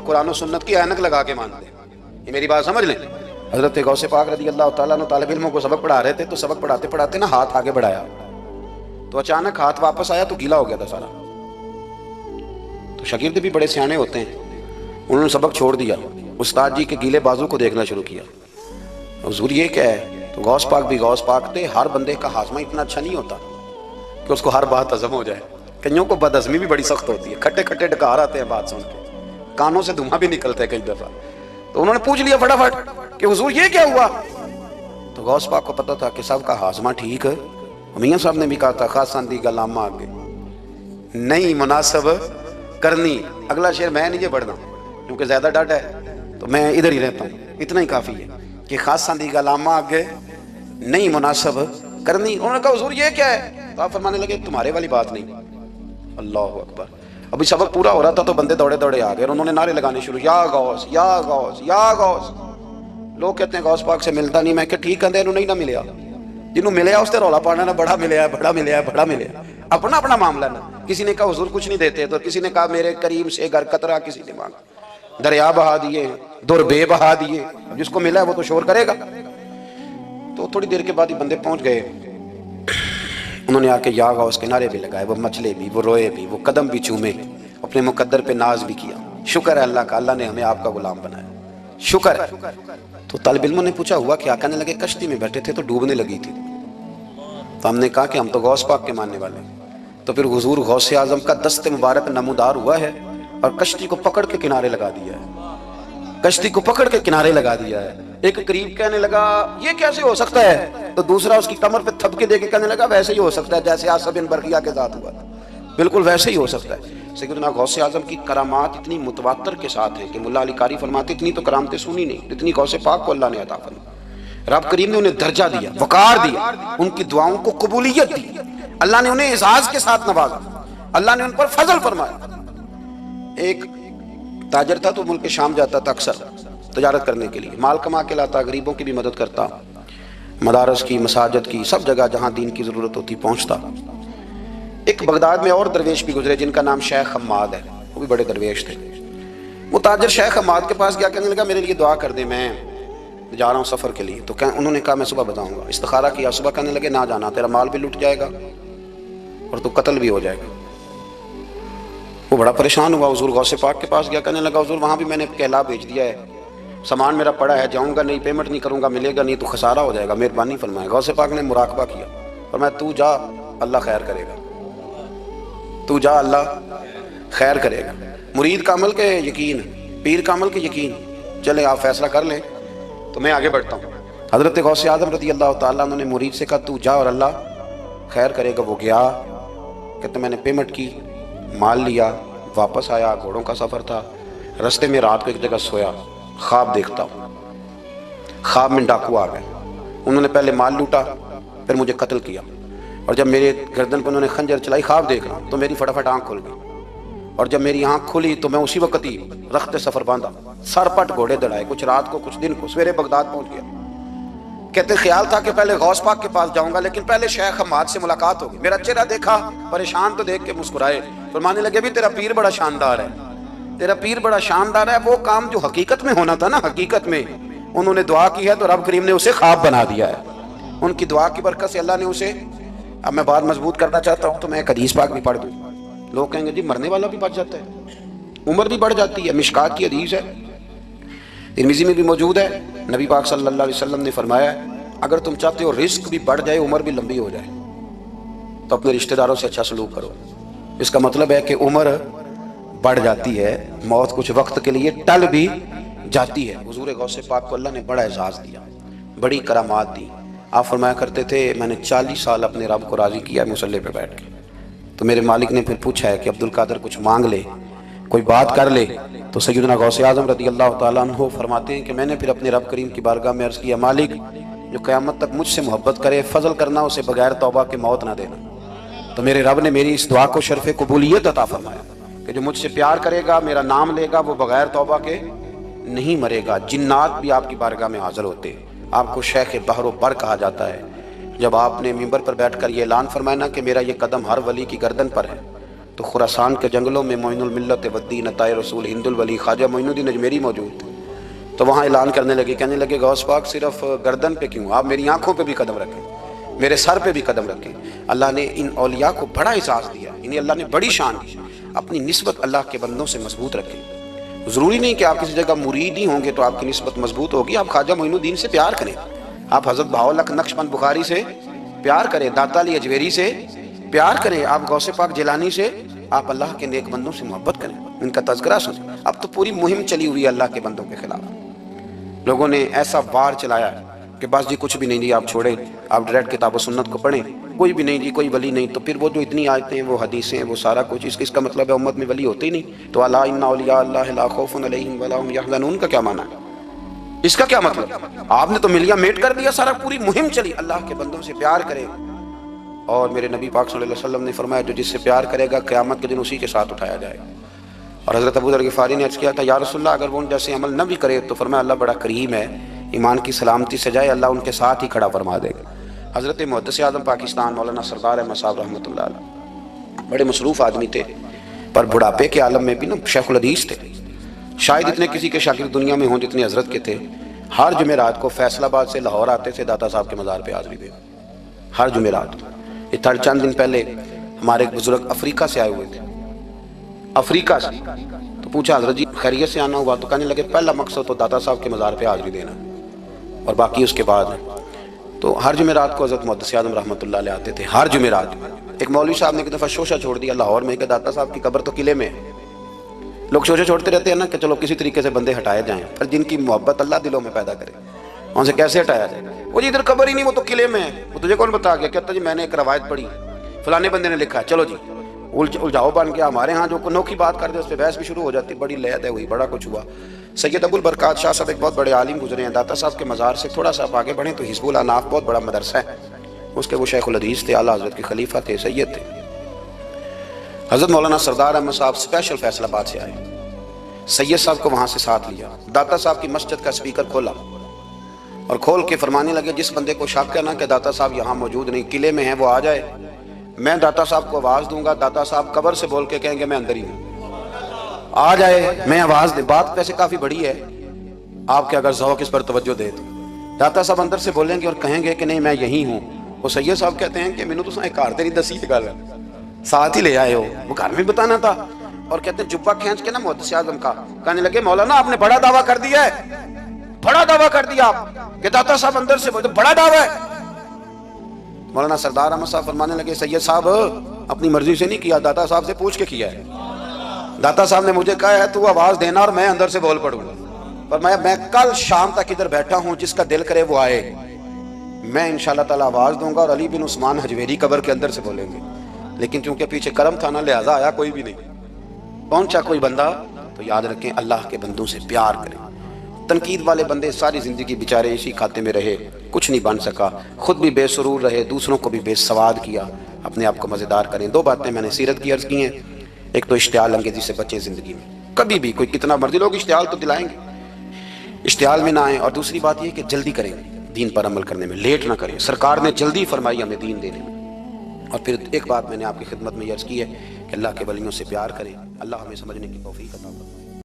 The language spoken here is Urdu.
قرآن و سنت کی اینک لگا کے مان لیں. یہ میری بات سمجھ لیں. حضرت غوث پاک رضی اللہ تعالیٰ عنہ طالب علموں کو سبق پڑھا رہے تھے، تو سبق پڑھاتے پڑھاتے نا ہاتھ آگے بڑھایا، تو اچانک ہاتھ واپس آیا تو گیلا ہو گیا تھا سارا. تو شاگرد بھی بڑے سیانے ہوتے ہیں، انہوں نے سبق چھوڑ دیا، استاد جی کے گیلے بازو کو دیکھنا شروع کیا. حضور یہ کیا ہے؟ تو غوث پاک بھی غوث پاک تھے. ہر بندے کا ہاضمہ اتنا اچھا نہیں ہوتا کہ اس کو ہر بات ہضم ہو جائے. کئیوں کو بد ہضمی بھی بڑی سخت ہوتی ہے، کھٹے کھٹے ڈکار آتے ہیں بات سن کے، کانوں سے دھواں بھی نکلتا ہے کئی دفعہ. تو انہوں نے پوچھ لیا فٹافٹ کہ حضور یہ کیا ہوا؟ تو غوث پاک کو پتا تھا کہ سب کا ہاضمہ ٹھیک ہے. میاں صاحب نے بھی کہا تھا خاصاً دی گلامہ آگے نہیں مناسب کرنی. اگلا شعر میں نہیں یہ پڑھنا کیونکہ زیادہ ڈاٹا ہے، تو میں ادھر ہی رہتا ہوں. اتنا ہی کافی ہے کہ خاصاً دی گلامہ آگے نہیں مناسب کرنی. انہوں نے کہا حضور یہ کیا ہے؟ تو آپ فرمانے لگے تمہارے والی بات نہیں. اللہ اکبر. ابھی سبق پورا ہو رہا تھا تو بندے دوڑے دوڑے آ گئے اور انہوں نے نعرے لگانے شروع، یا غوث یا غوث یا غوث. لوگ کہتے ہیں غوث پاک سے ملتا نہیں. میں کہ ٹھیک ہے انہوں نہیں نہ ملیا، جنہوں ملیا اس سے رولا پانا نہ بڑا ملیا ہے بڑا ملیا ہے بڑا ملیا. اپنا اپنا معاملہ نا. کسی نے کہا حضور کچھ نہیں دیتے، تو کسی نے کہا میرے کریم سے گر قطرہ کسی نے مانگا، دریا بہا دیے در بے بہا دیے. جس کو ملا ہے وہ تو شور کرے گا. تو تھوڑی دیر کے بعد ہی بندے پہنچ گئے. انہوں نے آ کے یا غوث کے نعرے بھی لگائے، وہ مچلے بھی، وہ روئے بھی، وہ قدم بھی چومے، اپنے مقدر پہ ناز بھی کیا. شکر ہے اللہ کا، اللہ نے ہمیں آپ کا غلام بنایا، شکر ہے. تو طالب علموں نے پوچھا ہوا کیا؟ کہنے لگے کشتی میں بیٹھے تھے تو ڈوبنے لگی تھی. تو ہم نے کہا کہ ہم تو غوث پاک کے ماننے والے ہیں. تو پھر حضور غوث اعظم کا دست مبارک نمودار ہوا ہے اور کشتی کو پکڑ کے کنارے لگا دیا ہے، کشتی کو پکڑ کے کنارے لگا دیا ہے. ایک قریب کہنے لگا یہ کیسے ہو سکتا ہے؟ تو دوسرا اس کی کمر پہ تھپکے دے کے کہنے لگا ویسے ہی ہو سکتا ہے جیسے آصف بن برقیہ کے ساتھ ہوا تھا، بالکل ویسے ہی ہو سکتا ہے. سیدنا غوث اعظم کی کرامات اتنی متواتر کے ساتھ ہیں کہ ملا علی قاری فرماتے اتنی تو کرامتیں سنی نہیں جتنی غوث پاک کو اللہ نے عطا فرمائی. رب کریم نے انہیں درجہ دیا، وقار دیا، ان کی دعاؤں کو قبولیت دی. اللہ نے انہیں اعزاز کے ساتھ نوازا، اللہ نے ان پر فضل فرمایا. ایک تاجر تھا تو ملک شام جاتا تھا اکثر تجارت کرنے کے لیے، مال کما کے لاتا، غریبوں کی بھی مدد کرتا، مدارس کی، مساجد کی، سب جگہ جہاں دین کی ضرورت ہوتی پہنچتا. ایک بغداد میں اور درویش بھی گزرے جن کا نام شیخ حماد ہے، وہ بھی بڑے درویش تھے. وہ تاجر شیخ حماد کے پاس گیا، کہنے لگا میرے لیے دعا کر دیں، میں جا رہا ہوں سفر کے لیے. تو انہوں نے کہا میں صبح بتاؤں گا. استخارہ کیا صبح، کہنے لگے نہ جانا، تیرا مال بھی لٹ جائے گا اور تو قتل بھی ہو جائے گا. وہ بڑا پریشان ہوا، حضور غوث پاک کے پاس گیا، کہنے لگا حضور وہاں بھی میں نے کہلا بھیج دیا ہے، سامان میرا پڑا ہے، جاؤں گا نہیں، پیمنٹ نہیں کروں گا، ملے گا نہیں تو خسارہ ہو جائے گا، مہربانی فرمائے. غوث پاک نے مراقبہ کیا، فرمایا تو جا اللہ خیر کرے گا، تو جا اللہ خیر کرے گا. مرید کا عمل کے یقین، پیر کا عمل کے یقین. چلے آپ فیصلہ کر لیں تو میں آگے بڑھتا ہوں. حضرت غوث اعظم رضی اللہ تعالیٰ عنہ نے مرید سے کہا تو جا اور اللہ خیر کرے گا. وہ گیا، کہتے میں نے پیمنٹ کی، مال لیا، واپس آیا. گھوڑوں کا سفر تھا، رستے میں رات کو ایک جگہ سویا، خواب دیکھتا ہوں. خواب میں ڈاکو آ گئے، انہوں نے پہلے مال لوٹا پھر مجھے قتل کیا. اور جب میرے گردن پہ انہوں نے خنجر چلائی، خواب دیکھ رہا تو میری فٹافٹ آنکھ کھل گئی. اور جب میری آنکھ کھلی تو میں اسی وقت ہی رخت سفر باندھا، سر پٹ گھوڑے دڑائے، کچھ رات کو کچھ دن کو، سویرے بغداد پہنچ گیا. کہتے خیال تھا کہ پہلے غوث پاک کے پاس جاؤں گا لیکن پہلے شیخ حماد سے ملاقات ہوگی. میرا چہرہ دیکھا، پریشان تو دیکھ کے مسکرائے، فرمانے لگے بھی تیرا پیر بڑا شاندار ہے، تیرا پیر بڑا شاندار ہے. وہ کام جو حقیقت میں ہونا تھا نا، حقیقت میں انہوں نے دعا کی ہے تو رب کریم نے اسے خواب بنا دیا ہے. ان کی دعا کی برکت سے اللہ نے اسے. اب میں بات مضبوط کرنا چاہتا ہوں تو میں ایک حدیث پاک بھی پڑھ دوں. لوگ کہیں گے جی مرنے والا بھی بچ جاتا ہے، عمر بھی بڑھ جاتی ہے. مشکات کی حدیث ہے، ترمذی میں بھی موجود ہے. نبی پاک صلی اللہ علیہ وسلم نے فرمایا اگر تم چاہتے ہو رزق بھی بڑھ جائے، عمر بھی لمبی ہو جائے، تو اپنے رشتہ داروں سے اچھا سلوک کرو. اس کا مطلب ہے کہ عمر بڑھ جاتی ہے، موت کچھ وقت کے لیے ٹل بھی جاتی ہے. حضور غوث پاک کو اللہ نے بڑا اعزاز دیا، بڑی کرامات دی. آپ فرمایا کرتے تھے میں نے 40 سال اپنے رب کو راضی کیا مصلی پہ بیٹھ کے. تو میرے مالک نے پھر پوچھا ہے کہ عبد القادر کچھ مانگ لے، کوئی بات کر لے. تو سیدنا غوث اعظم رضی اللہ تعالیٰ عنہ فرماتے ہیں کہ میں نے پھر اپنے رب کریم کی بارگاہ میں عرض کیا مالک جو قیامت تک مجھ سے محبت کرے، فضل کرنا اسے بغیر توبہ کے موت نہ دینا. تو میرے رب نے میری اس دعا کو شرف قبولیت عطا فرمایا کہ جو مجھ سے پیار کرے گا، میرا نام لے گا، وہ بغیر توبہ کے نہیں مرے گا. جنات بھی آپ کی بارگاہ میں حاضر ہوتے. آپ کو شیخ بحر و بر کہا جاتا ہے. جب آپ نے ممبر پر بیٹھ کر یہ اعلان فرمایا نا کہ میرا یہ قدم ہر ولی کی گردن پر ہے، تو خراسان کے جنگلوں میں معین الملت ودین عطائے رسول ہند الولی خواجہ معین الدین اجمیری موجود تھے، تو وہاں اعلان کرنے لگے، کہنے لگے غوث پاک صرف گردن پہ کیوں، آپ میری آنکھوں پہ بھی قدم رکھیں، میرے سر پہ بھی قدم رکھیں۔ اللہ نے ان اولیاء کو بڑا اعزاز دیا، انہیں اللہ نے بڑی شان دی، اپنی نسبت اللہ کے بندوں سے مضبوط رکھیں۔ ضروری نہیں کہ آپ کسی جگہ مرید ہی ہوں گے تو آپ کی نسبت مضبوط ہوگی، آپ خواجہ معین الدین سے پیار کریں، آپ حضرت بہاؤالحق نقشبند بخاری سے پیار کریں، داتا علی اجویری سے پیار کریں، آپ غوث پاک جیلانی سے، آپ اللہ کے نیک بندوں سے محبت کریں، ان کا تذکرہ سنیں۔ اب تو پوری مہم چلی ہوئی ہے اللہ کے بندوں کے خلاف، لوگوں نے ایسا وار چلایا کہ بس جی کچھ بھی نہیں جی، آپ چھوڑیں، آپ ڈائریکٹ کتاب و سنت کو پڑھیں، کوئی بھی نہیں جی، کوئی ولی نہیں، تو پھر وہ جو اتنی آیتیں ہیں، وہ حدیثیں ہیں، وہ سارا کچھ، اس کا مطلب ہے امت میں ولی ہوتے ہی نہیں۔ تو الا ان اولیاء اللہ لا خوف علیہم ولا هم یحزنون کا کیا معنی ہے؟ اس کا کیا مطلب؟ آپ نے تو ملیا میٹ کر دیا، سارا پوری مہم چلی، اللہ کے بندوں سے پیار کرے، اور میرے نبی پاک صلی اللہ علیہ وسلم نے فرمایا جو جس سے پیار کرے گا قیامت کے دن اسی کے ساتھ اٹھایا جائے گا۔ اور حضرت ابو ذر غفاری نے عرض کیا تھا یا رسول اللہ اگر وہ ان جیسے عمل نہ بھی کرے تو فرمایا اللہ بڑا کریم ہے، ایمان کی سلامتی سے جائے اللہ ان کے ساتھ ہی کھڑا فرما دے گا۔ حضرت محدث اعظم پاکستان مولانا سردار احمد صاحب رحمۃ اللہ علیہ بڑے مصروف آدمی تھے، پر بڑھاپے کے عالم میں بھی نا شیخ الحدیث تھے، شاید اتنے کسی کے شاگرد دنیا میں ہوں جتنے حضرت کے تھے۔ ہر جمعرات کو فیصل آباد سے لاہور آتے تھے داتا صاحب کے مزار پہ حاضری دے، ہر جمعرات۔ یہ چند دن پہلے ہمارے ایک بزرگ افریقہ سے آئے ہوئے تھے، افریقہ سے، تو پوچھا حضرت جی خیریت سے آنا ہوا؟ تو کہنے لگے پہلا مقصد تو داتا صاحب کے مزار پہ حاضری دینا اور باقی اس کے بعد۔ تو ہر جمعرات کو حضرت محدث اعظم رحمۃ اللہ علیہ آتے تھے، ہر جمعرات۔ ایک مولوی صاحب نے ایک دفعہ شوشہ چھوڑ دیا لاہور میں کہ داتا صاحب کی قبر تو قلعے میں ہے۔ لوگ شوشہ چھوڑتے رہتے ہیں نا کہ چلو کسی طریقے سے بندے ہٹائے جائیں، پر جن کی محبت اللہ دلوں میں پیدا کرے ان سے کیسے ہٹایا جائے؟ وہ جی ادھر قبر ہی نہیں، وہ تو قلعے میں ہے۔ وہ تجھے کون بتا گیا؟ کہتا جی میں نے ایک روایت پڑھی، فلانے بندے نے لکھا ہے، چلو جی الجھاؤ بن گیا۔ ہمارے ہاں جو انوکھی بات کر دے اس پہ بحث بھی شروع ہو جاتی، بڑی لے دے ہوئی، بڑا کچھ ہوا۔ سید ابو البرکات شاہ صاحب ایک بہت بڑے عالم گزرے ہیں، داتا صاحب کے مزار سے تھوڑا سا آگے بڑھیں تو حزب الاناف بہت بڑا مدرسہ ہے، اس کے وہ شیخ الحدیث تھے، اعلیٰ حضرت کے خلیفہ تھے، سید تھے۔ حضرت مولانا سردار احمد صاحب اسپیشل فیصل آباد سے آئے، سید صاحب کو وہاں سے ساتھ لیا، داتا صاحب کی مسجد کا اسپیکر کھولا اور کھول کے فرمانے لگے جس بندے کو شک ہے نا کہ داتا صاحب یہاں موجود نہیں، قلعے میں ہیں، وہ آ جائے، میں داتا صاحب کو آواز دوں گا، داتا صاحب قبر سے بول کے کہیں گے میں اندر ہی ہوں، آ جائے میں آواز دے۔ بات ویسے کافی بڑی ہے، آپ کے اگر ذوق اس پر توجہ دے تو داتا صاحب اندر سے بولیں گے اور کہیں گے کہ نہیں میں یہی ہوں۔ وہ سید صاحب کہتے ہیں کہ مینوں تو ایک گھر تیری دسی گل ساتھ ہی لے آئے ہو، وہ گھر میں بتانا تھا۔ اور کہتے ہیں جبہ کھینچ کے نا محدث اعظم کا، کہنے لگے مولانا آپ نے بڑا دعویٰ کر دیا ہے، بڑا دعویٰ کر دیا آپ کہ داتا صاحب اندر سے بولتے، بڑا دعویٰ ہے۔ مولانا سردار احمد صاحب فرمانے لگے سید صاحب اپنی مرضی سے نہیں کیا، داتا صاحب سے پوچھ کے کیا ہے، داتا صاحب نے مجھے کہا ہے تو آواز دینا اور میں اندر سے بول پڑوں گا، پر میں کل شام تک ادھر بیٹھا ہوں، جس کا دل کرے وہ آئے، میں انشاءاللہ تعالی آواز دوں گا اور علی بن عثمان حجویری قبر کے اندر سے بولیں گے۔ لیکن چونکہ پیچھے کرم تھا نا، لہٰذا آیا کوئی بھی نہیں، پہنچا کوئی بندہ۔ تو یاد رکھیں اللہ کے بندوں سے پیار کریں۔ تنقید والے بندے ساری زندگی بیچارے اسی کھاتے میں رہے، کچھ نہیں بن سکا، خود بھی بے سرور رہے، دوسروں کو بھی بے سواد کیا، اپنے آپ کو مزیدار کریں۔ دو باتیں میں نے سیرت کی عرض کی ہیں، ایک تو اشتعال انگیزی سے بچیں زندگی میں، کبھی بھی کوئی کتنا مرضی لوگ اشتعال تو دلائیں گے، اشتعال میں نہ آئیں۔ اور دوسری بات یہ کہ جلدی کریں دین پر عمل کرنے میں، لیٹ نہ کریں، سرکار نے جلدی فرمائی ہمیں دین دینے میں۔ اور پھر ایک بات میں نے آپ کی خدمت میں عرض کی ہے کہ اللہ کے ولیوں سے پیار کریں، اللہ ہمیں سمجھنے کی توفیق عطا فرمائے۔